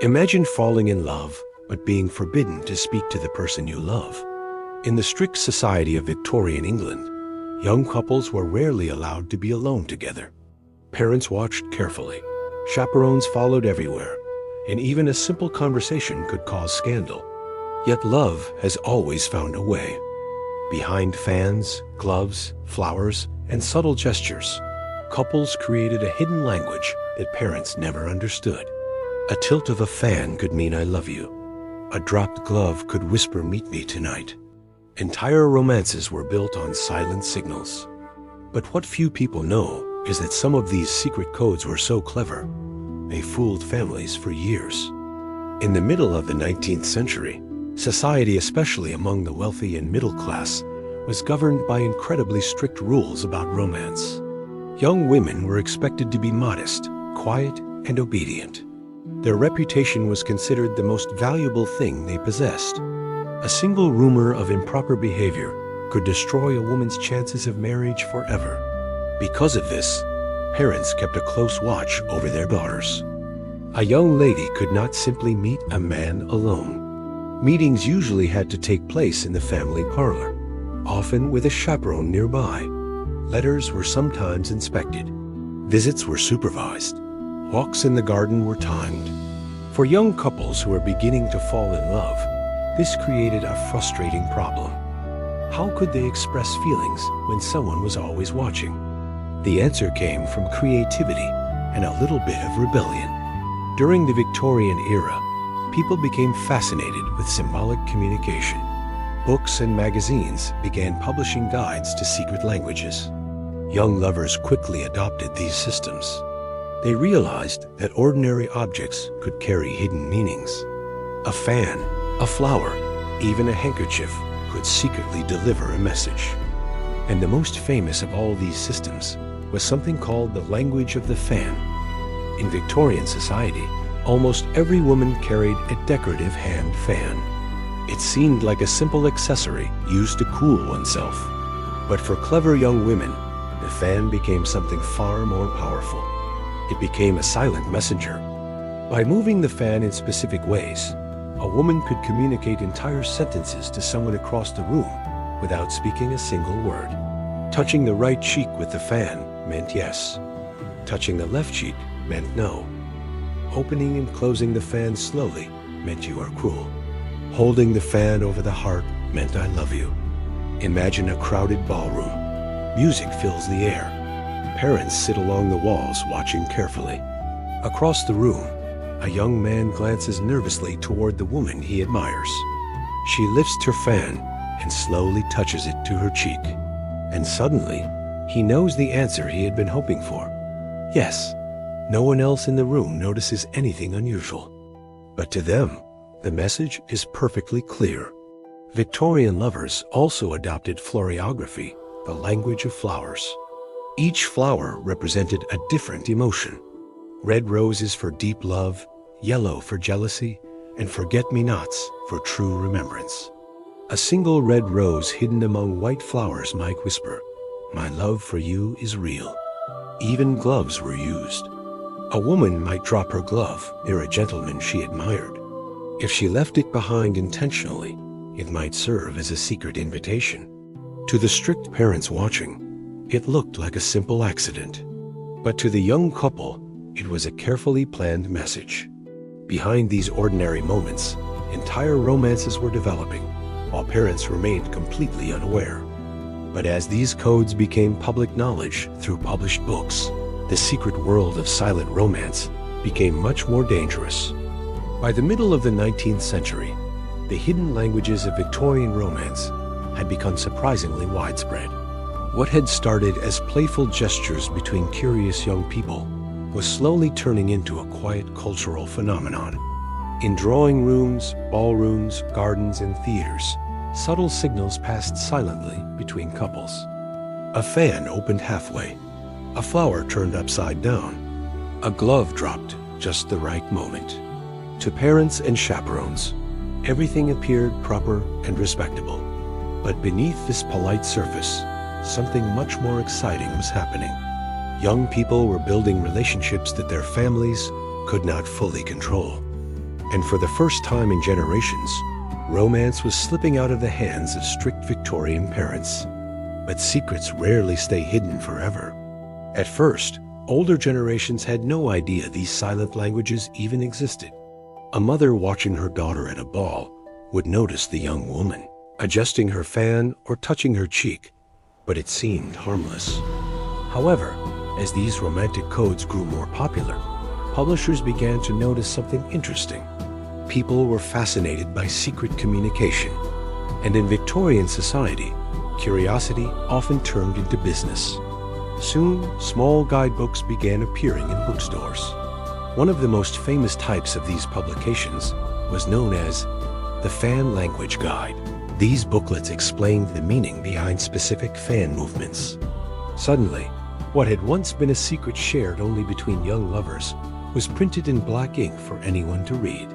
Imagine falling in love, but being forbidden to speak to the person you love. In the strict society of Victorian England, young couples were rarely allowed to be alone together. Parents watched carefully, chaperones followed everywhere, and even a simple conversation could cause scandal. Yet love has always found a way. Behind fans, gloves, flowers, and subtle gestures, couples created a hidden language that parents never understood. A tilt of a fan could mean I love you. A dropped glove could whisper meet me tonight. Entire romances were built on silent signals. But what few people know is that some of these secret codes were so clever, they fooled families for years. In the middle of the 19th century, society, especially among the wealthy and middle class, was governed by incredibly strict rules about romance. Young women were expected to be modest, quiet, and obedient. Their reputation was considered the most valuable thing they possessed. A single rumor of improper behavior could destroy a woman's chances of marriage forever. Because of this, parents kept a close watch over their daughters. A young lady could not simply meet a man alone. Meetings usually had to take place in the family parlor, often with a chaperone nearby. Letters were sometimes inspected. Visits were supervised. Walks in the garden were timed. For young couples who were beginning to fall in love, this created a frustrating problem. How could they express feelings when someone was always watching? The answer came from creativity and a little bit of rebellion. During the Victorian era, people became fascinated with symbolic communication. Books and magazines began publishing guides to secret languages. Young lovers quickly adopted these systems. They realized that ordinary objects could carry hidden meanings. A fan, a flower, even a handkerchief could secretly deliver a message. And the most famous of all these systems was something called the language of the fan. In Victorian society, almost every woman carried a decorative hand fan. It seemed like a simple accessory used to cool oneself. But for clever young women, the fan became something far more powerful. It became a silent messenger. By moving the fan in specific ways, a woman could communicate entire sentences to someone across the room without speaking a single word. Touching the right cheek with the fan meant yes. Touching the left cheek meant no. Opening and closing the fan slowly meant you are cruel. Holding the fan over the heart meant I love you. Imagine a crowded ballroom. Music fills the air. Parents sit along the walls watching carefully. Across the room, a young man glances nervously toward the woman he admires. She lifts her fan and slowly touches it to her cheek. And suddenly, he knows the answer he had been hoping for. Yes, no one else in the room notices anything unusual. But to them, the message is perfectly clear. Victorian lovers also adopted florography, the language of flowers. Each flower represented a different emotion. Red roses for deep love, yellow for jealousy, and forget-me-nots for true remembrance. A single red rose hidden among white flowers might whisper, "My love for you is real." Even gloves were used. A woman might drop her glove near a gentleman she admired. If she left it behind intentionally, it might serve as a secret invitation. To the strict parents watching, it looked like a simple accident. But to the young couple, it was a carefully planned message. Behind these ordinary moments, entire romances were developing, while parents remained completely unaware. But as these codes became public knowledge through published books, the secret world of silent romance became much more dangerous. By the middle of the 19th century, the hidden languages of Victorian romance had become surprisingly widespread. What had started as playful gestures between curious young people was slowly turning into a quiet cultural phenomenon. In drawing rooms, ballrooms, gardens, and theaters, subtle signals passed silently between couples. A fan opened halfway. A flower turned upside down. A glove dropped just the right moment. To parents and chaperones, everything appeared proper and respectable. But beneath this polite surface, something much more exciting was happening. Young people were building relationships that their families could not fully control. And for the first time in generations, romance was slipping out of the hands of strict Victorian parents. But secrets rarely stay hidden forever. At first, older generations had no idea these silent languages even existed. A mother watching her daughter at a ball would notice the young woman adjusting her fan or touching her cheek, but it seemed harmless. However, as these romantic codes grew more popular, publishers began to notice something interesting. People were fascinated by secret communication, and in Victorian society, curiosity often turned into business. Soon, small guidebooks began appearing in bookstores. One of the most famous types of these publications was known as the Fan Language Guide. These booklets explained the meaning behind specific fan movements. Suddenly, what had once been a secret shared only between young lovers was printed in black ink for anyone to read.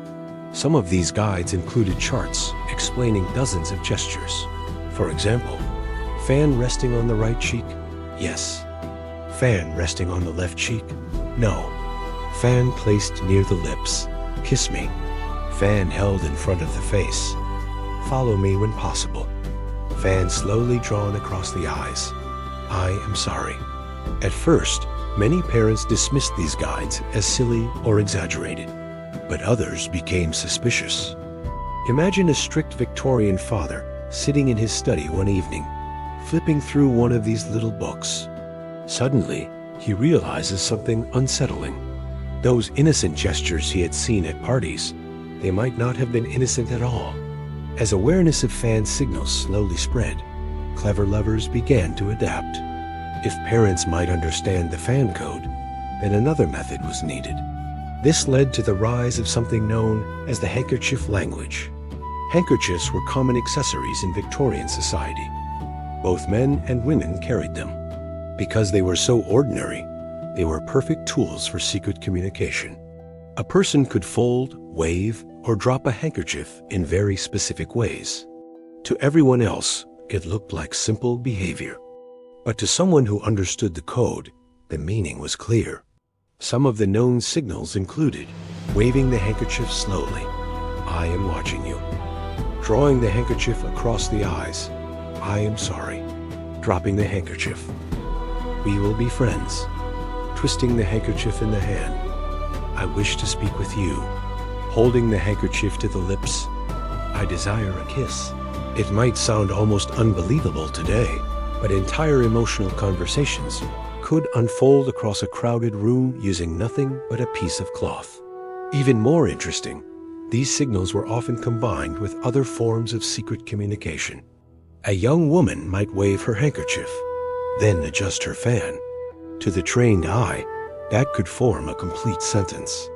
Some of these guides included charts explaining dozens of gestures. For example, fan resting on the right cheek? Yes. Fan resting on the left cheek? No. Fan placed near the lips? Kiss me. Fan held in front of the face? Follow me when possible. Fan slowly drawn across the eyes? I am sorry. At first, many parents dismissed these guides as silly or exaggerated, but others became suspicious. Imagine a strict Victorian father sitting in his study one evening, flipping through one of these little books. Suddenly, he realizes something unsettling. Those innocent gestures he had seen at parties, they might not have been innocent at all. As awareness of fan signals slowly spread, clever lovers began to adapt. If parents might understand the fan code, then another method was needed. This led to the rise of something known as the handkerchief language. Handkerchiefs were common accessories in Victorian society. Both men and women carried them. Because they were so ordinary, they were perfect tools for secret communication. A person could fold, wave, or drop a handkerchief in very specific ways. To everyone else, it looked like simple behavior. But to someone who understood the code, the meaning was clear. Some of the known signals included waving the handkerchief slowly, I am watching you. Drawing the handkerchief across the eyes, I am sorry. Dropping the handkerchief, we will be friends. Twisting the handkerchief in the hand, I wish to speak with you. Holding the handkerchief to the lips, I desire a kiss. It might sound almost unbelievable today, but entire emotional conversations could unfold across a crowded room using nothing but a piece of cloth. Even more interesting, these signals were often combined with other forms of secret communication. A young woman might wave her handkerchief, then adjust her fan. To the trained eye, that could form a complete sentence.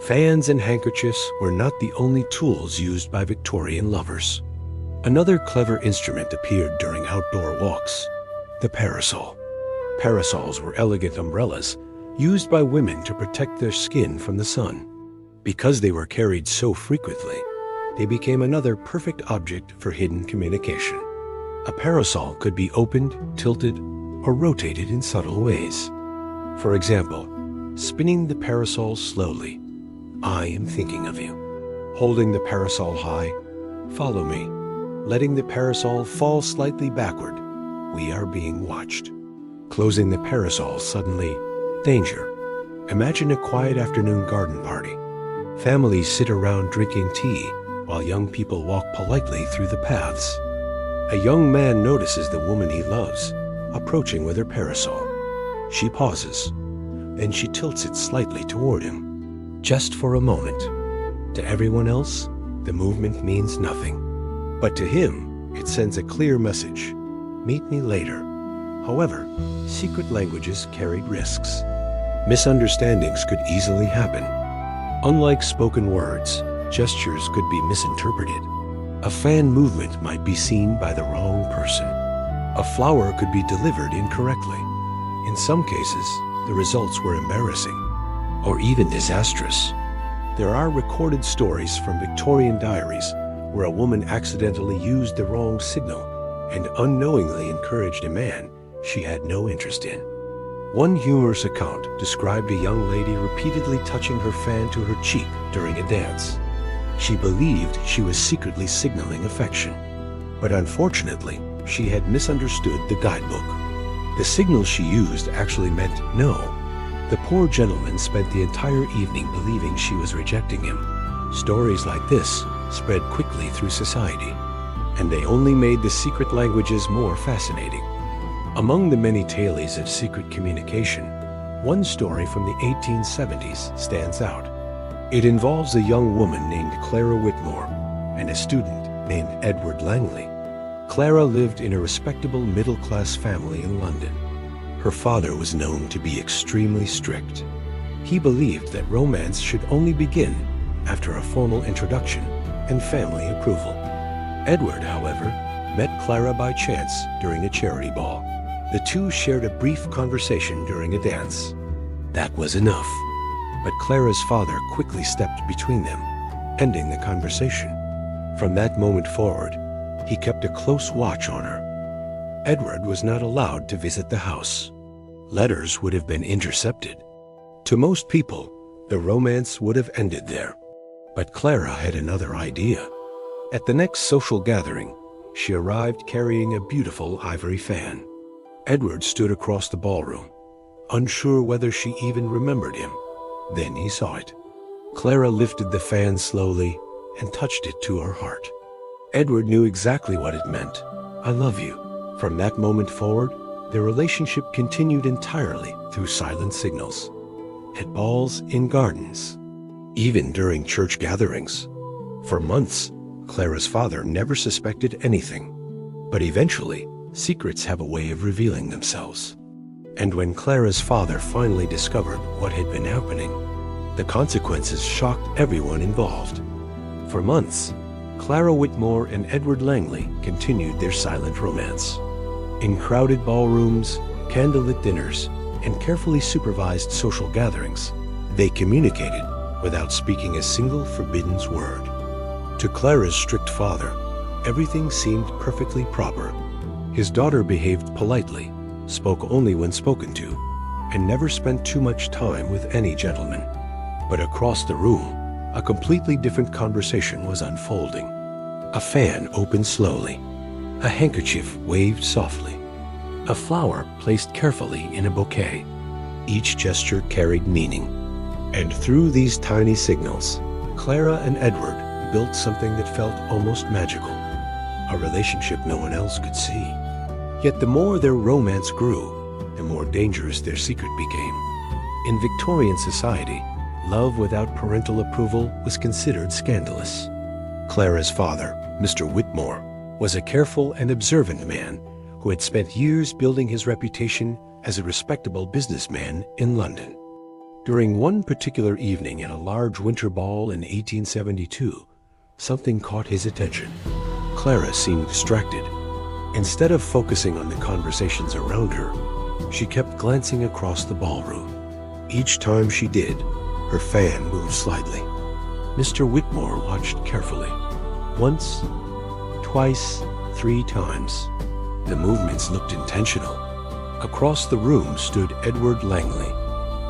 Fans and handkerchiefs were not the only tools used by Victorian lovers. Another clever instrument appeared during outdoor walks, the parasol. Parasols were elegant umbrellas used by women to protect their skin from the sun. Because they were carried so frequently, they became another perfect object for hidden communication. A parasol could be opened, tilted, or rotated in subtle ways. For example, spinning the parasol slowly, I am thinking of you. Holding the parasol high, follow me. Letting the parasol fall slightly backward, we are being watched. Closing the parasol suddenly, danger. Imagine a quiet afternoon garden party. Families sit around drinking tea while young people walk politely through the paths. A young man notices the woman he loves approaching with her parasol. She pauses, then she tilts it slightly toward him, just for a moment. To everyone else, the movement means nothing. But to him, it sends a clear message. Meet me later. However, secret languages carried risks. Misunderstandings could easily happen. Unlike spoken words, gestures could be misinterpreted. A fan movement might be seen by the wrong person. A flower could be delivered incorrectly. In some cases, the results were embarrassing, or even disastrous. There are recorded stories from Victorian diaries where a woman accidentally used the wrong signal and unknowingly encouraged a man she had no interest in. One humorous account described a young lady repeatedly touching her fan to her cheek during a dance. She believed she was secretly signaling affection. But unfortunately, she had misunderstood the guidebook. The signal she used actually meant no. The poor gentleman spent the entire evening believing she was rejecting him. Stories like this spread quickly through society, and they only made the secret languages more fascinating. Among the many tales of secret communication, one story from the 1870s stands out. It involves a young woman named Clara Whitmore and a student named Edward Langley. Clara lived in a respectable middle-class family in London. Her father was known to be extremely strict. He believed that romance should only begin after a formal introduction and family approval. Edward, however, met Clara by chance during a charity ball. The two shared a brief conversation during a dance. That was enough. But Clara's father quickly stepped between them, ending the conversation. From that moment forward, he kept a close watch on her. Edward was not allowed to visit the house. Letters would have been intercepted. To most people, the romance would have ended there. But Clara had another idea. At the next social gathering, she arrived carrying a beautiful ivory fan. Edward stood across the ballroom, unsure whether she even remembered him. Then he saw it. Clara lifted the fan slowly and touched it to her heart. Edward knew exactly what it meant. I love you. From that moment forward, their relationship continued entirely through silent signals. At balls, in gardens, even during church gatherings. For months, Clara's father never suspected anything. But eventually, secrets have a way of revealing themselves. And when Clara's father finally discovered what had been happening, the consequences shocked everyone involved. For months, Clara Whitmore and Edward Langley continued their silent romance. In crowded ballrooms, candlelit dinners, and carefully supervised social gatherings, they communicated without speaking a single forbidden word. To Clara's strict father, everything seemed perfectly proper. His daughter behaved politely, spoke only when spoken to, and never spent too much time with any gentleman. But across the room, a completely different conversation was unfolding. A fan opened slowly. A handkerchief waved softly. A flower placed carefully in a bouquet. Each gesture carried meaning. And through these tiny signals, Clara and Edward built something that felt almost magical. A relationship no one else could see. Yet the more their romance grew, the more dangerous their secret became. In Victorian society, love without parental approval was considered scandalous. Clara's father, Mr. Whitmore, was a careful and observant man who had spent years building his reputation as a respectable businessman in London. During one particular evening at a large winter ball in 1872, something caught his attention. Clara seemed distracted. Instead of focusing on the conversations around her, she kept glancing across the ballroom. Each time she did, her fan moved slightly. Mr. Whitmore watched carefully. Once, twice, 3 times. The movements looked intentional. Across the room stood Edward Langley.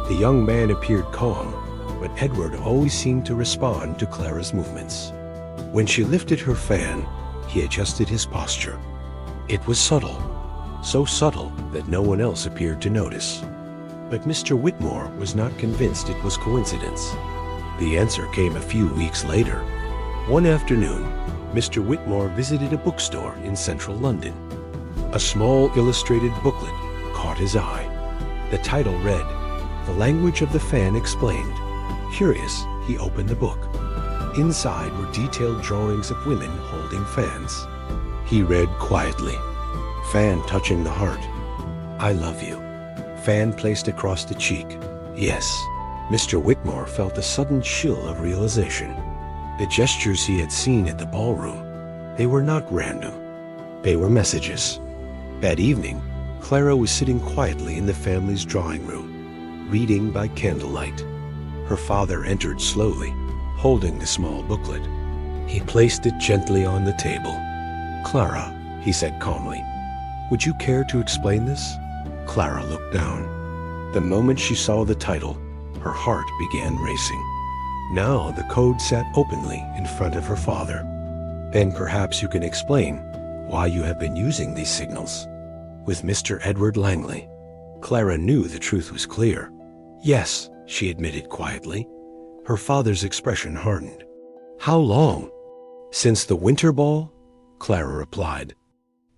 The young man appeared calm, but Edward always seemed to respond to Clara's movements. When she lifted her fan, he adjusted his posture. It was subtle, so subtle that no one else appeared to notice. But Mr. Whitmore was not convinced it was coincidence. The answer came a few weeks later. One afternoon, Mr. Whitmore visited a bookstore in central London. A small illustrated booklet caught his eye. The title read, "The Language of the Fan Explained." Curious, he opened the book. Inside were detailed drawings of women holding fans. He read quietly. Fan touching the heart. I love you. Fan placed across the cheek. Yes. Mr. Whitmore felt a sudden chill of realization. The gestures he had seen at the ballroom, they were not random. They were messages. That evening, Clara was sitting quietly in the family's drawing room, reading by candlelight. Her father entered slowly, holding the small booklet. He placed it gently on the table. Clara, he said calmly, would you care to explain this? Clara looked down. The moment she saw the title, her heart began racing. Now the code sat openly in front of her father. "Then perhaps you can explain why you have been using these signals with Mr. Edward Langley." Clara knew the truth was clear. "Yes," she admitted quietly. Her father's expression hardened. "How long?" "Since the winter ball," Clara replied.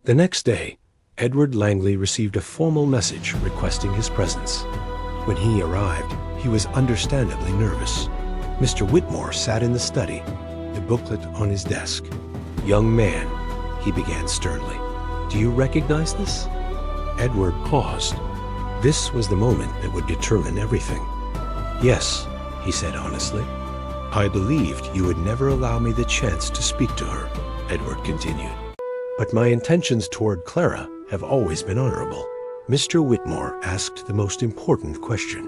The next day, Edward Langley received a formal message requesting his presence. When he arrived, he was understandably nervous. Mr. Whitmore sat in the study, the booklet on his desk. "Young man," he began sternly, "do you recognize this?" Edward paused. This was the moment that would determine everything. "Yes," he said honestly. "I believed you would never allow me the chance to speak to her," Edward continued. "But my intentions toward Clara have always been honorable." Mr. Whitmore asked the most important question.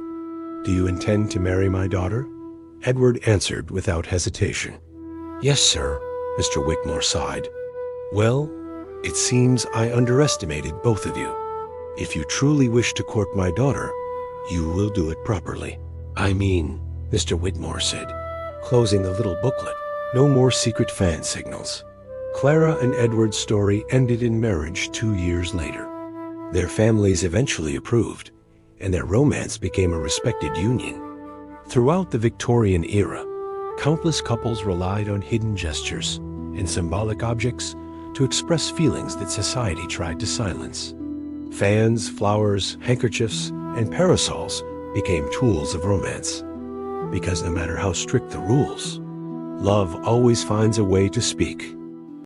"Do you intend to marry my daughter?" Edward answered without hesitation. "Yes, sir," Mr. Whitmore sighed. "Well, it seems I underestimated both of you. If you truly wish to court my daughter, you will do it properly." "I mean," Mr. Whitmore said, closing the little booklet, "no more secret fan signals." Clara and Edward's story ended in marriage 2 years later. Their families eventually approved, and their romance became a respected union. Throughout the Victorian era, countless couples relied on hidden gestures and symbolic objects to express feelings that society tried to silence. Fans, flowers, handkerchiefs, and parasols became tools of romance. Because no matter how strict the rules, love always finds a way to speak.